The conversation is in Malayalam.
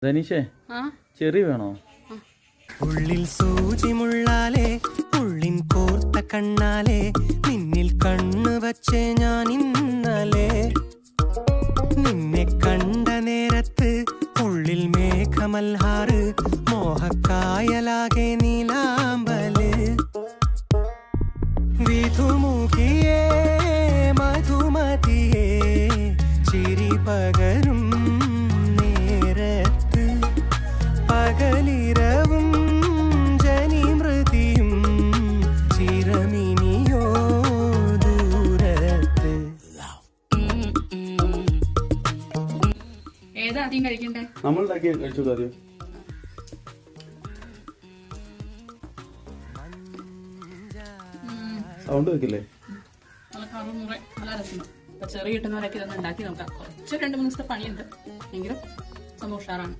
ധനീഷേ ചെറി വേണോ? ഉള്ളിൽ സൂചി മുള്ളാലേ ഉള്ളിൻ കോർത്ത കണ്ണാലേ നിന്നിൽ കണ്ണു വച്ചേ ഞാൻ ഇന്നലെ നിന്നെ കണ്ട നേരത്ത് ഉള്ളിൽ മേഘമൽഹാറ് മോഹക്കായലാകെ നീലാമ്പല് വിധുമുഖിയേ മധുമതിയേ ചിരി പകരും നേരത്ത് പകലിരവും ജനിമൃതിയും ചിരമിനിയോ ദൂരത്ത്. ഏതാ ആദ്യം കഴിക്കണ്ടേ? നമ്മൾ കഴിച്ചു ആദ്യം. സൗണ്ട് വെക്കില്ലേ? നല്ല കറുമുറ നല്ല രസമുണ്ട്. അപ്പൊ ചെറിയ കിട്ടുന്നവരൊക്കെ ഇതൊന്ന് ഉണ്ടാക്കി നോക്കാം. കുറച്ച് 2-3 ദിവസത്തെ പണിയുണ്ട് എങ്കിലും സംഭവം ഉഷാറാണ്.